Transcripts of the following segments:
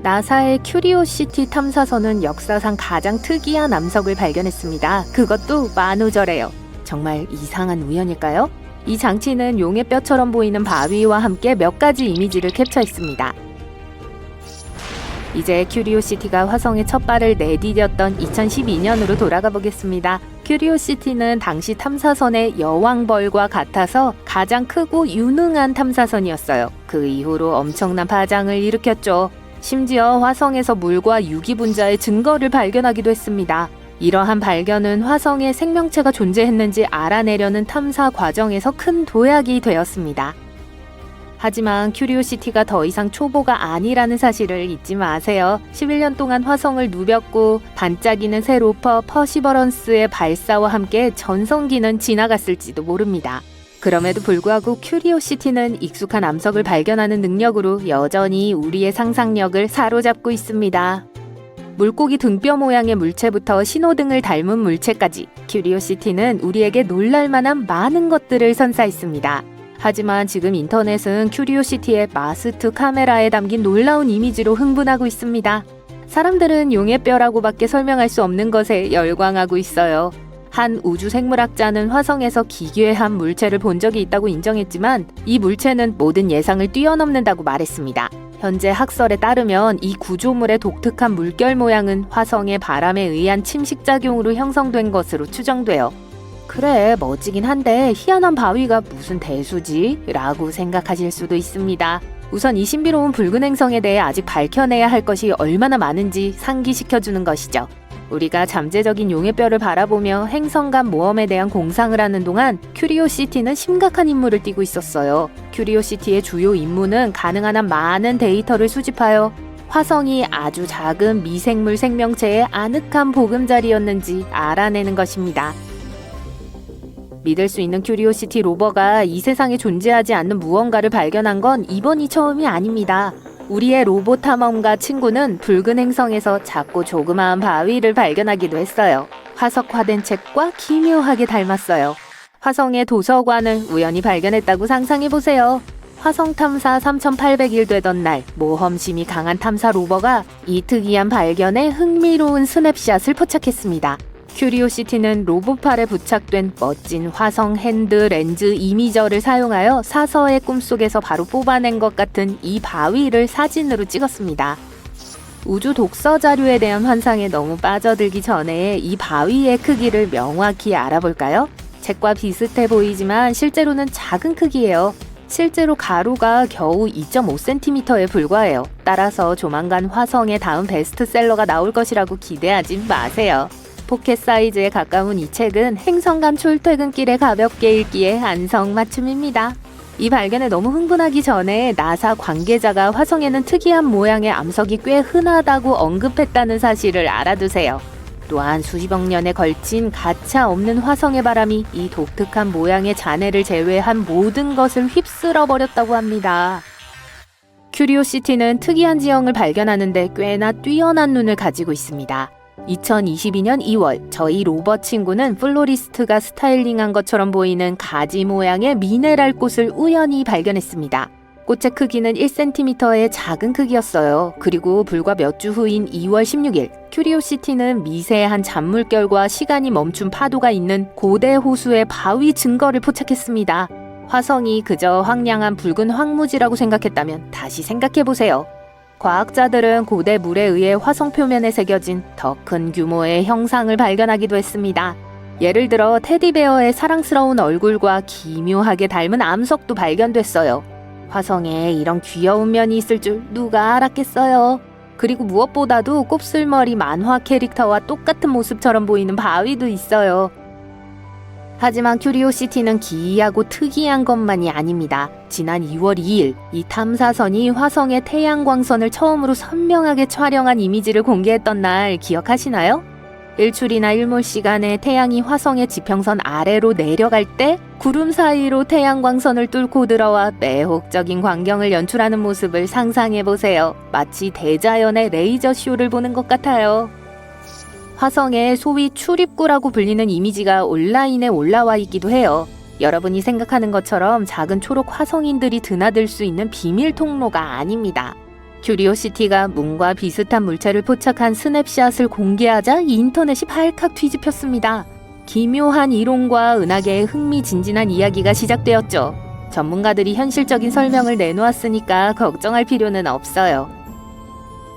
나사의 큐리오시티 탐사선은 역사상 가장 특이한 암석을 발견했습니다. 그것도 만우절에요. 정말 이상한 우연일까요? 이 장치는 용의 뼈처럼 보이는 바위와 함께 몇 가지 이미지를 캡처했습니다. 이제 큐리오시티가 화성에 첫 발을 내디뎠던 2012년으로 돌아가 보겠습니다. 큐리오시티는 당시 탐사선의 여왕벌과 같아서 가장 크고 유능한 탐사선이었어요. 그 이후로 엄청난 파장을 일으켰죠. 심지어 화성에서 물과 유기분자의 증거를 발견하기도 했습니다. 이러한 발견은 화성에 생명체가 존재했는지 알아내려는 탐사 과정에서 큰 도약이 되었습니다. 하지만 큐리오시티가 더 이상 초보가 아니라는 사실을 잊지 마세요. 11년 동안 화성을 누볐고 반짝이는 새 로퍼 퍼시버런스의 발사와 함께 전성기는 지나갔을지도 모릅니다. 그럼에도 불구하고 큐리오시티는 익숙한 암석을 발견하는 능력으로 여전히 우리의 상상력을 사로잡고 있습니다. 물고기 등뼈 모양의 물체부터 신호등을 닮은 물체까지 큐리오시티는 우리에게 놀랄만한 많은 것들을 선사했습니다. 하지만 지금 인터넷은 큐리오시티의 마스트 카메라에 담긴 놀라운 이미지로 흥분하고 있습니다. 사람들은 용의 뼈라고밖에 설명할 수 없는 것에 열광하고 있어요. 한 우주 생물학자는 화성에서 기괴한 물체를 본 적이 있다고 인정했지만 이 물체는 모든 예상을 뛰어넘는다고 말했습니다. 현재 학설에 따르면 이 구조물의 독특한 물결 모양은 화성의 바람에 의한 침식작용으로 형성된 것으로 추정돼요. 그래, 멋지긴 한데 희한한 바위가 무슨 대수지? 라고 생각하실 수도 있습니다. 우선 이 신비로운 붉은 행성에 대해 아직 밝혀내야 할 것이 얼마나 많은지 상기시켜주는 것이죠. 우리가 잠재적인 용의 뼈를 바라보며 행성 간 모험에 대한 공상을 하는 동안 큐리오시티는 심각한 임무를 띠고 있었어요. 큐리오시티의 주요 임무는 가능한 한 많은 데이터를 수집하여 화성이 아주 작은 미생물 생명체의 아늑한 보금자리였는지 알아내는 것입니다. 믿을 수 있는 큐리오시티 로버가 이 세상에 존재하지 않는 무언가를 발견한 건 이번이 처음이 아닙니다. 우리의 로봇 탐험가 친구는 붉은 행성에서 작고 조그마한 바위를 발견하기도 했어요. 화석화된 책과 기묘하게 닮았어요. 화성의 도서관을 우연히 발견했다고 상상해보세요. 화성 탐사 3800일 되던 날, 모험심이 강한 탐사 로버가 이 특이한 발견에 흥미로운 스냅샷을 포착했습니다. 큐리오시티는 로봇팔에 부착된 멋진 화성 핸드 렌즈 이미저를 사용하여 사서의 꿈속에서 바로 뽑아낸 것 같은 이 바위를 사진으로 찍었습니다. 우주 독서 자료에 대한 환상에 너무 빠져들기 전에 이 바위의 크기를 명확히 알아볼까요? 책과 비슷해 보이지만 실제로는 작은 크기예요. 실제로 가로가 겨우 2.5cm에 불과해요. 따라서 조만간 화성의 다음 베스트셀러가 나올 것이라고 기대하지 마세요. 포켓 사이즈에 가까운 이 책은 행성 간 출퇴근길에 가볍게 읽기에 안성맞춤입니다. 이 발견에 너무 흥분하기 전에 나사 관계자가 화성에는 특이한 모양의 암석이 꽤 흔하다고 언급했다는 사실을 알아두세요. 또한 수십억 년에 걸친 가차 없는 화성의 바람이 이 독특한 모양의 잔해를 제외한 모든 것을 휩쓸어 버렸다고 합니다. 큐리오시티는 특이한 지형을 발견하는데 꽤나 뛰어난 눈을 가지고 있습니다. 2022년 2월 저희 로버 친구는 플로리스트가 스타일링한 것처럼 보이는 가지 모양의 미네랄 꽃을 우연히 발견했습니다. 꽃의 크기는 1cm의 작은 크기였어요. 그리고 불과 몇 주 후인 2월 16일 큐리오시티는 미세한 잔물결과 시간이 멈춘 파도가 있는 고대 호수의 바위 증거를 포착했습니다. 화성이 그저 황량한 붉은 황무지라고 생각했다면 다시 생각해보세요. 과학자들은 고대 물에 의해 화성 표면에 새겨진 더 큰 규모의 형상을 발견하기도 했습니다. 예를 들어 테디베어의 사랑스러운 얼굴과 기묘하게 닮은 암석도 발견됐어요. 화성에 이런 귀여운 면이 있을 줄 누가 알았겠어요. 그리고 무엇보다도 곱슬머리 만화 캐릭터와 똑같은 모습처럼 보이는 바위도 있어요. 하지만 큐리오시티는 기이하고 특이한 것만이 아닙니다. 지난 2월 2일 이 탐사선이 화성의 태양광선을 처음으로 선명하게 촬영한 이미지를 공개했던 날 기억하시나요? 일출이나 일몰 시간에 태양이 화성의 지평선 아래로 내려갈 때 구름 사이로 태양광선을 뚫고 들어와 매혹적인 광경을 연출하는 모습을 상상해보세요. 마치 대자연의 레이저 쇼를 보는 것 같아요. 화성에 소위 출입구라고 불리는 이미지가 온라인에 올라와 있기도 해요. 여러분이 생각하는 것처럼 작은 초록 화성인들이 드나들 수 있는 비밀 통로가 아닙니다. 큐리오시티가 문과 비슷한 물체를 포착한 스냅샷을 공개하자 인터넷이 발칵 뒤집혔습니다. 기묘한 이론과 은하계의 흥미진진한 이야기가 시작되었죠. 전문가들이 현실적인 설명을 내놓았으니까 걱정할 필요는 없어요.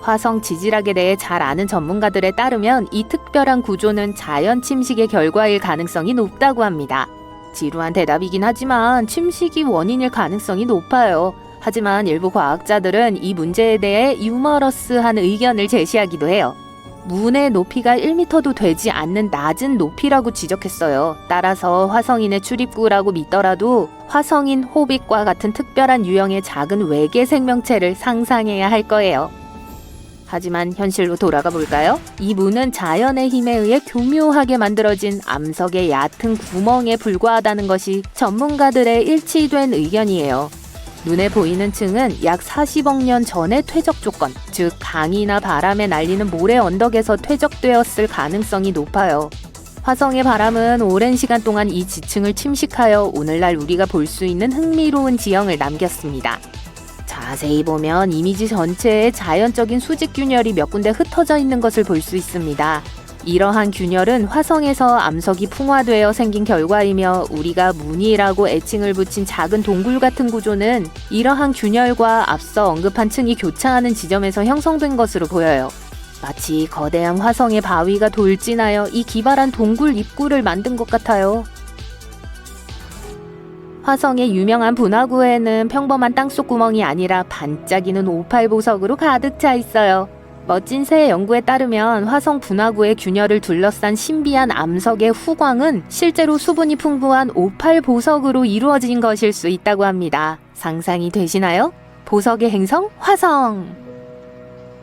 화성 지질학에 대해 잘 아는 전문가들에 따르면 이 특별한 구조는 자연 침식의 결과일 가능성이 높다고 합니다. 지루한 대답이긴 하지만 침식이 원인일 가능성이 높아요. 하지만 일부 과학자들은 이 문제에 대해 유머러스한 의견을 제시하기도 해요. 문의 높이가 1m도 되지 않는 낮은 높이라고 지적했어요. 따라서 화성인의 출입구라고 믿더라도 화성인 호빗과 같은 특별한 유형의 작은 외계 생명체를 상상해야 할 거예요. 하지만 현실로 돌아가 볼까요? 이 문은 자연의 힘에 의해 교묘하게 만들어진 암석의 얕은 구멍에 불과하다는 것이 전문가들의 일치된 의견이에요. 눈에 보이는 층은 약 40억 년 전의 퇴적 조건, 즉 강이나 바람에 날리는 모래 언덕에서 퇴적되었을 가능성이 높아요. 화성의 바람은 오랜 시간 동안 이 지층을 침식하여 오늘날 우리가 볼 수 있는 흥미로운 지형을 남겼습니다. 자세히 보면 이미지 전체에 자연적인 수직 균열이 몇 군데 흩어져 있는 것을 볼 수 있습니다. 이러한 균열은 화성에서 암석이 풍화되어 생긴 결과이며 우리가 문이라고 애칭을 붙인 작은 동굴 같은 구조는 이러한 균열과 앞서 언급한 층이 교차하는 지점에서 형성된 것으로 보여요. 마치 거대한 화성의 바위가 돌진하여 이 기발한 동굴 입구를 만든 것 같아요. 화성의 유명한 분화구에는 평범한 땅속 구멍이 아니라 반짝이는 오팔 보석으로 가득 차 있어요. 멋진 새 연구에 따르면 화성 분화구의 균열을 둘러싼 신비한 암석의 후광은 실제로 수분이 풍부한 오팔 보석으로 이루어진 것일 수 있다고 합니다. 상상이 되시나요? 보석의 행성 화성!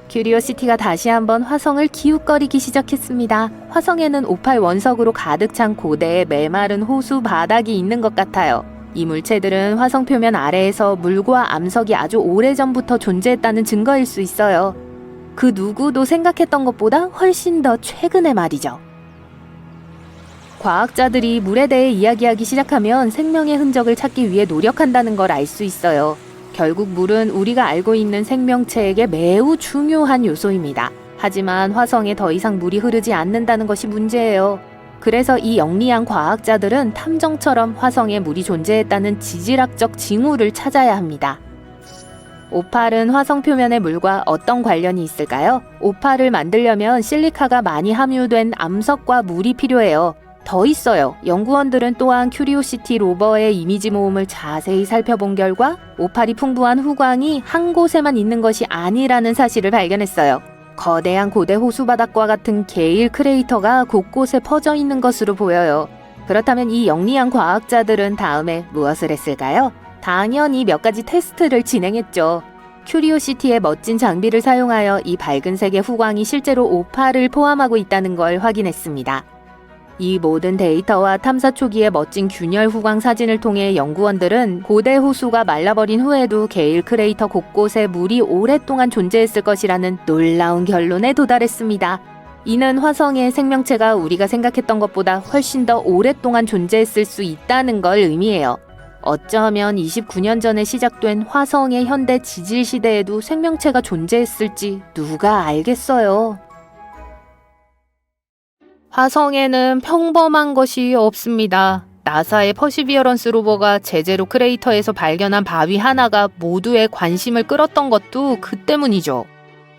큐리오시티가 다시 한번 화성을 기웃거리기 시작했습니다. 화성에는 오팔 원석으로 가득 찬 고대의 메마른 호수 바닥이 있는 것 같아요. 이 물체들은 화성 표면 아래에서 물과 암석이 아주 오래전부터 존재했다는 증거일 수 있어요. 그 누구도 생각했던 것보다 훨씬 더 최근의 말이죠. 과학자들이 물에 대해 이야기하기 시작하면 생명의 흔적을 찾기 위해 노력한다는 걸 알 수 있어요. 결국 물은 우리가 알고 있는 생명체에게 매우 중요한 요소입니다. 하지만 화성에 더 이상 물이 흐르지 않는다는 것이 문제예요. 그래서 이 영리한 과학자들은 탐정처럼 화성에 물이 존재했다는 지질학적 징후를 찾아야 합니다. 오팔은 화성 표면의 물과 어떤 관련이 있을까요? 오팔을 만들려면 실리카가 많이 함유된 암석과 물이 필요해요. 더 있어요. 연구원들은 또한 큐리오시티 로버의 이미지 모음을 자세히 살펴본 결과 오팔이 풍부한 후광이 한 곳에만 있는 것이 아니라는 사실을 발견했어요. 거대한 고대 호수바닥과 같은 게일 크레이터가 곳곳에 퍼져 있는 것으로 보여요. 그렇다면 이 영리한 과학자들은 다음에 무엇을 했을까요? 당연히 몇 가지 테스트를 진행했죠. 큐리오시티의 멋진 장비를 사용하여 이 밝은 색의 후광이 실제로 오팔을 포함하고 있다는 걸 확인했습니다. 이 모든 데이터와 탐사 초기의 멋진 균열 후광 사진을 통해 연구원들은 고대 호수가 말라버린 후에도 게일 크레이터 곳곳에 물이 오랫동안 존재했을 것이라는 놀라운 결론에 도달했습니다. 이는 화성의 생명체가 우리가 생각했던 것보다 훨씬 더 오랫동안 존재했을 수 있다는 걸 의미해요. 어쩌면 29년 전에 시작된 화성의 현대 지질 시대에도 생명체가 존재했을지 누가 알겠어요. 화성에는 평범한 것이 없습니다. 나사의 퍼시비어런스 로버가 제제로 크레이터에서 발견한 바위 하나가 모두의 관심을 끌었던 것도 그 때문이죠.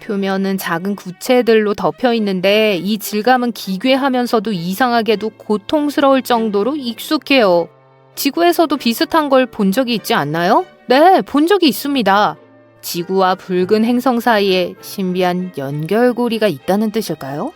표면은 작은 구체들로 덮여 있는데 이 질감은 기괴하면서도 이상하게도 고통스러울 정도로 익숙해요. 지구에서도 비슷한 걸 본 적이 있지 않나요? 네, 본 적이 있습니다. 지구와 붉은 행성 사이에 신비한 연결고리가 있다는 뜻일까요?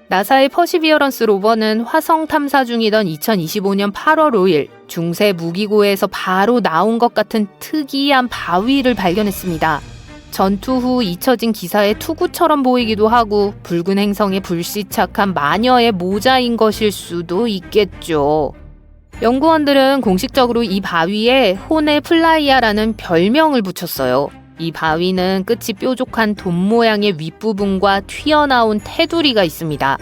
나사의 퍼시비어런스 로버는 화성 탐사 중이던 2025년 8월 5일 중세 무기고에서 바로 나온 것 같은 특이한 바위를 발견했습니다. 전투 후 잊혀진 기사의 투구처럼 보이기도 하고 붉은 행성에 불시착한 마녀의 모자인 것일 수도 있겠죠. 연구원들은 공식적으로 이 바위에 호네 플라이아라는 별명을 붙였어요. 이 바위는 끝이 뾰족한 돔 모양의 윗부분과 튀어나온 테두리가 있습니다.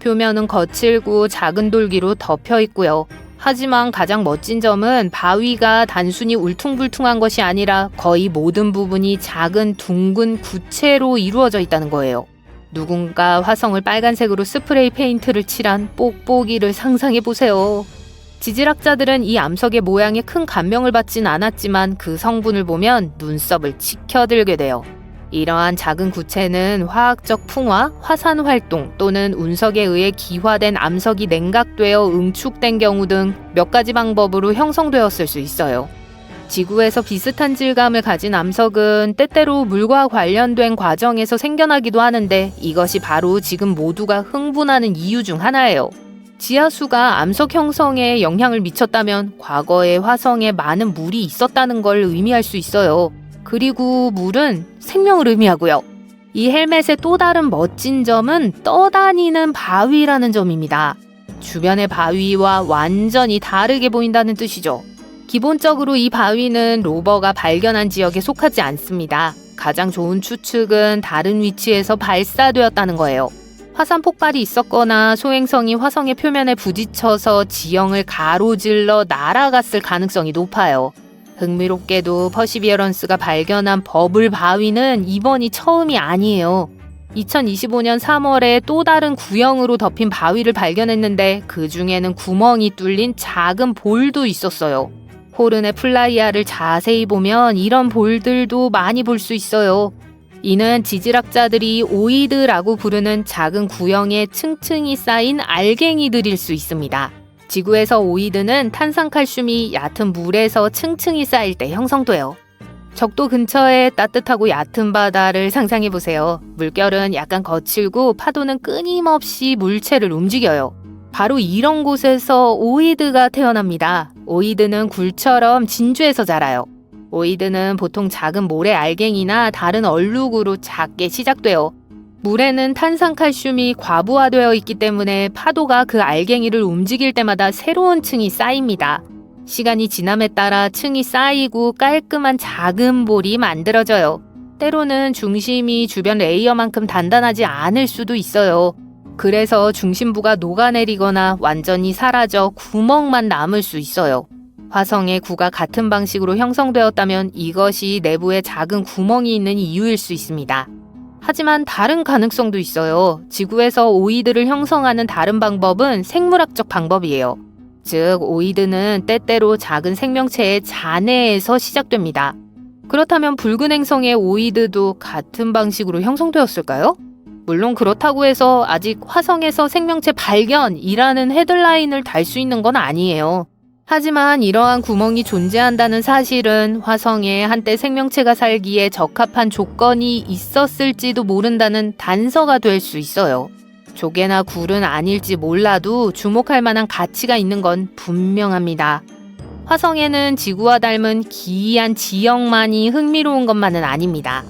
표면은 거칠고 작은 돌기로 덮여 있고요. 하지만 가장 멋진 점은 바위가 단순히 울퉁불퉁한 것이 아니라 거의 모든 부분이 작은 둥근 구체로 이루어져 있다는 거예요. 누군가 화성을 빨간색으로 스프레이 페인트를 칠한 뽁뽁이를 상상해보세요. 지질학자들은 이 암석의 모양에 큰 감명을 받진 않았지만 그 성분을 보면 눈썹을 치켜들게 돼요. 이러한 작은 구체는 화학적 풍화, 화산 활동 또는 운석에 의해 기화된 암석이 냉각되어 응축된 경우 등 몇 가지 방법으로 형성되었을 수 있어요. 지구에서 비슷한 질감을 가진 암석은 때때로 물과 관련된 과정에서 생겨나기도 하는데 이것이 바로 지금 모두가 흥분하는 이유 중 하나예요. 지하수가 암석 형성에 영향을 미쳤다면 과거에 화성에 많은 물이 있었다는 걸 의미할 수 있어요. 그리고 물은 생명을 의미하고요. 이 헬멧의 또 다른 멋진 점은 떠다니는 바위라는 점입니다. 주변의 바위와 완전히 다르게 보인다는 뜻이죠. 기본적으로 이 바위는 로버가 발견한 지역에 속하지 않습니다. 가장 좋은 추측은 다른 위치에서 발사되었다는 거예요. 화산 폭발이 있었거나 소행성이 화성의 표면에 부딪혀서 지형을 가로질러 날아갔을 가능성이 높아요. 흥미롭게도 퍼시비어런스가 발견한 버블 바위는 이번이 처음이 아니에요. 2025년 3월에 또 다른 구형으로 덮인 바위를 발견했는데 그 중에는 구멍이 뚫린 작은 볼도 있었어요. 호른의 플라이아를 자세히 보면 이런 볼들도 많이 볼 수 있어요. 이는 지질학자들이 오이드라고 부르는 작은 구형에 층층이 쌓인 알갱이들일 수 있습니다. 지구에서 오이드는 탄산칼슘이 얕은 물에서 층층이 쌓일 때 형성돼요. 적도 근처에 따뜻하고 얕은 바다를 상상해보세요. 물결은 약간 거칠고 파도는 끊임없이 물체를 움직여요. 바로 이런 곳에서 오이드가 태어납니다. 오이드는 굴처럼 진주에서 자라요. 오이드는 보통 작은 모래 알갱이나 다른 얼룩으로 작게 시작돼요. 물에는 탄산칼슘이 과부하되어 있기 때문에 파도가 그 알갱이를 움직일 때마다 새로운 층이 쌓입니다. 시간이 지남에 따라 층이 쌓이고 깔끔한 작은 볼이 만들어져요. 때로는 중심이 주변 레이어만큼 단단하지 않을 수도 있어요. 그래서 중심부가 녹아내리거나 완전히 사라져 구멍만 남을 수 있어요. 화성의 구가 같은 방식으로 형성되었다면 이것이 내부에 작은 구멍이 있는 이유일 수 있습니다. 하지만 다른 가능성도 있어요. 지구에서 오이드를 형성하는 다른 방법은 생물학적 방법이에요. 즉, 오이드는 때때로 작은 생명체의 잔해에서 시작됩니다. 그렇다면 붉은 행성의 오이드도 같은 방식으로 형성되었을까요? 물론 그렇다고 해서 아직 화성에서 생명체 발견이라는 헤드라인을 달 수 있는 건 아니에요. 하지만 이러한 구멍이 존재한다는 사실은 화성에 한때 생명체가 살기에 적합한 조건이 있었을지도 모른다는 단서가 될 수 있어요. 조개나 굴은 아닐지 몰라도 주목할 만한 가치가 있는 건 분명합니다. 화성에는 지구와 닮은 기이한 지형만이 흥미로운 것만은 아닙니다.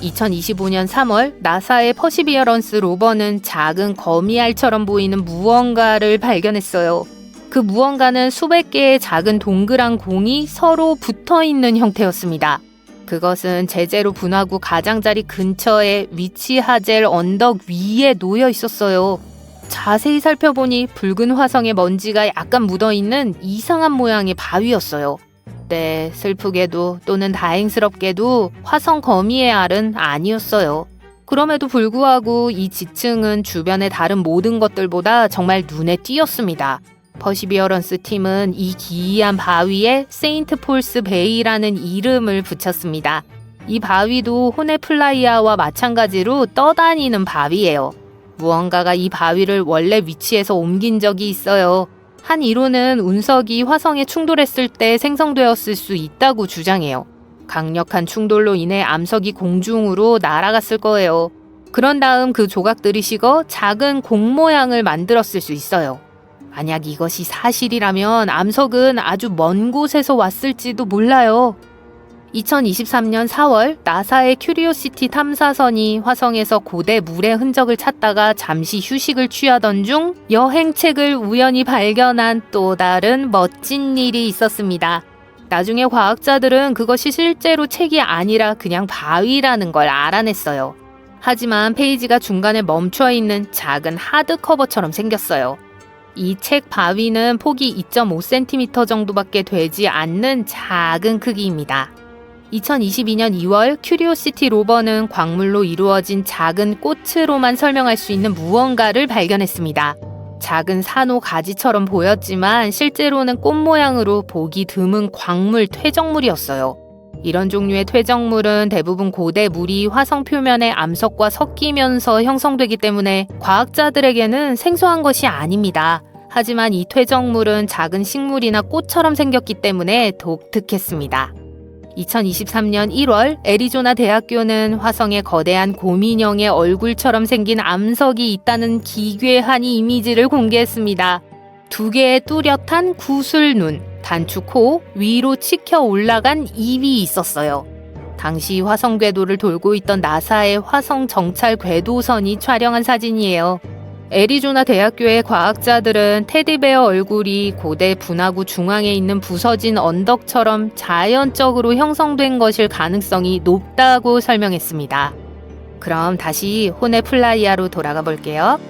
2025년 3월 나사의 퍼시비어런스 로버는 작은 거미알처럼 보이는 무언가를 발견했어요. 그 무언가는 수백 개의 작은 동그란 공이 서로 붙어있는 형태였습니다. 그것은 제제로 분화구 가장자리 근처에 위치하젤 언덕 위에 놓여 있었어요. 자세히 살펴보니 붉은 화성의 먼지가 약간 묻어있는 이상한 모양의 바위였어요. 네, 슬프게도 또는 다행스럽게도 화성 거미의 알은 아니었어요. 그럼에도 불구하고 이 지층은 주변의 다른 모든 것들보다 정말 눈에 띄었습니다. 퍼시비어런스 팀은 이 기이한 바위에 세인트 폴스 베이라는 이름을 붙였습니다. 이 바위도 호네 플라이아와 마찬가지로 떠다니는 바위예요. 무언가가 이 바위를 원래 위치에서 옮긴 적이 있어요. 한 이론은 운석이 화성에 충돌했을 때 생성되었을 수 있다고 주장해요. 강력한 충돌로 인해 암석이 공중으로 날아갔을 거예요. 그런 다음 그 조각들이 식어 작은 공 모양을 만들었을 수 있어요. 만약 이것이 사실이라면 암석은 아주 먼 곳에서 왔을지도 몰라요. 2023년 4월 나사의 큐리오시티 탐사선이 화성에서 고대 물의 흔적을 찾다가 잠시 휴식을 취하던 중 여행책을 우연히 발견한 또 다른 멋진 일이 있었습니다. 나중에 과학자들은 그것이 실제로 책이 아니라 그냥 바위라는 걸 알아냈어요. 하지만 페이지가 중간에 멈춰 있는 작은 하드커버처럼 생겼어요. 이 책 바위는 폭이 2.5cm 정도밖에 되지 않는 작은 크기입니다. 2022년 2월 큐리오시티 로버는 광물로 이루어진 작은 꽃으로만 설명할 수 있는 무언가를 발견했습니다. 작은 산호 가지처럼 보였지만 실제로는 꽃 모양으로 보기 드문 광물 퇴적물이었어요. 이런 종류의 퇴적물은 대부분 고대 물이 화성 표면의 암석과 섞이면서 형성되기 때문에 과학자들에게는 생소한 것이 아닙니다. 하지만 이 퇴적물은 작은 식물이나 꽃처럼 생겼기 때문에 독특했습니다. 2023년 1월 애리조나 대학교는 화성에 거대한 곰인형의 얼굴처럼 생긴 암석이 있다는 기괴한 이미지를 공개했습니다. 2개의 뚜렷한 구슬눈, 단추 코, 위로 치켜 올라간 입이 있었어요. 당시 화성 궤도를 돌고 있던 나사의 화성 정찰 궤도선이 촬영한 사진이에요. 애리조나 대학교의 과학자들은 테디베어 얼굴이 고대 분화구 중앙에 있는 부서진 언덕처럼 자연적으로 형성된 것일 가능성이 높다고 설명했습니다. 그럼 다시 호네플라이아로 돌아가 볼게요.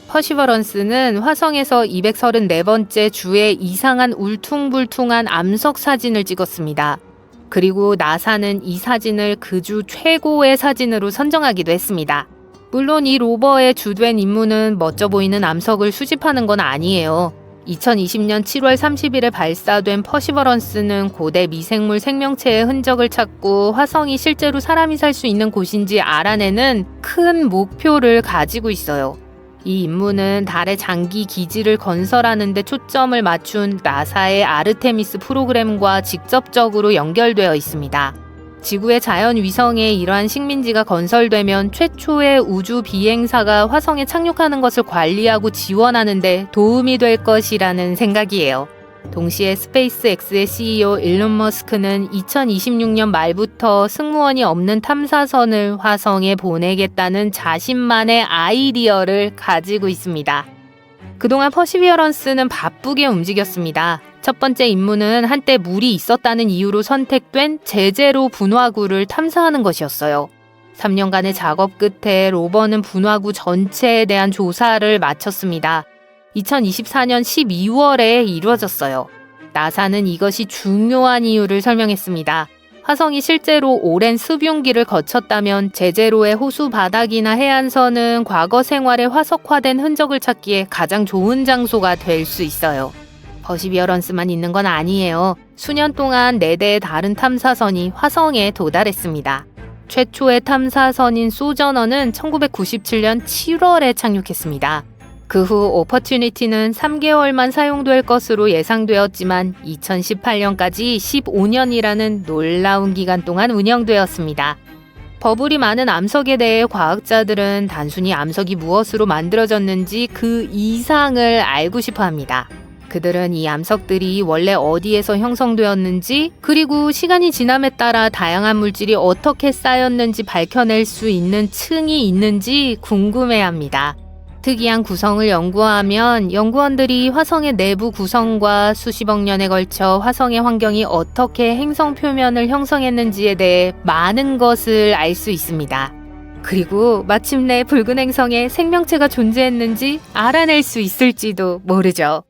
퍼시버런스는 화성에서 234번째 주에 이상한 울퉁불퉁한 암석 사진을 찍었습니다. 그리고 나사는 이 사진을 그 주 최고의 사진으로 선정하기도 했습니다. 물론 이 로버의 주된 임무는 멋져 보이는 암석을 수집하는 건 아니에요. 2020년 7월 30일에 발사된 퍼시버런스는 고대 미생물 생명체의 흔적을 찾고 화성이 실제로 사람이 살 수 있는 곳인지 알아내는 큰 목표를 가지고 있어요. 이 임무는 달의 장기 기지를 건설하는 데 초점을 맞춘 나사의 아르테미스 프로그램과 직접적으로 연결되어 있습니다. 지구의 자연위성에 이러한 식민지가 건설되면 최초의 우주 비행사가 화성에 착륙하는 것을 관리하고 지원하는 데 도움이 될 것이라는 생각이에요. 동시에 스페이스X의 CEO 일론 머스크는 2026년 말부터 승무원이 없는 탐사선을 화성에 보내겠다는 자신만의 아이디어를 가지고 있습니다. 그동안 퍼시비어런스는 바쁘게 움직였습니다. 첫 번째 임무는 한때 물이 있었다는 이유로 선택된 제제로 분화구를 탐사하는 것이었어요. 3년간의 작업 끝에 로버는 분화구 전체에 대한 조사를 마쳤습니다. 2024년 12월에 이루어졌어요. 나사는 이것이 중요한 이유를 설명했습니다. 화성이 실제로 오랜 습용기를 거쳤다면 제제로의 호수 바닥이나 해안선은 과거 생활의 화석화된 흔적을 찾기에 가장 좋은 장소가 될 수 있어요. 퍼시비어런스만 있는 건 아니에요. 수년 동안 4대의 다른 탐사선이 화성에 도달했습니다. 최초의 탐사선인 소저너는 1997년 7월에 착륙했습니다. 그 후 오퍼튜니티는 3개월만 사용될 것으로 예상되었지만 2018년까지 15년이라는 놀라운 기간 동안 운영되었습니다. 버블이 많은 암석에 대해 과학자들은 단순히 암석이 무엇으로 만들어졌는지 그 이상을 알고 싶어 합니다. 그들은 이 암석들이 원래 어디에서 형성되었는지, 그리고 시간이 지남에 따라 다양한 물질이 어떻게 쌓였는지 밝혀낼 수 있는 층이 있는지 궁금해합니다. 특이한 구성을 연구하면 연구원들이 화성의 내부 구성과 수십억 년에 걸쳐 화성의 환경이 어떻게 행성 표면을 형성했는지에 대해 많은 것을 알 수 있습니다. 그리고 마침내 붉은 행성에 생명체가 존재했는지 알아낼 수 있을지도 모르죠.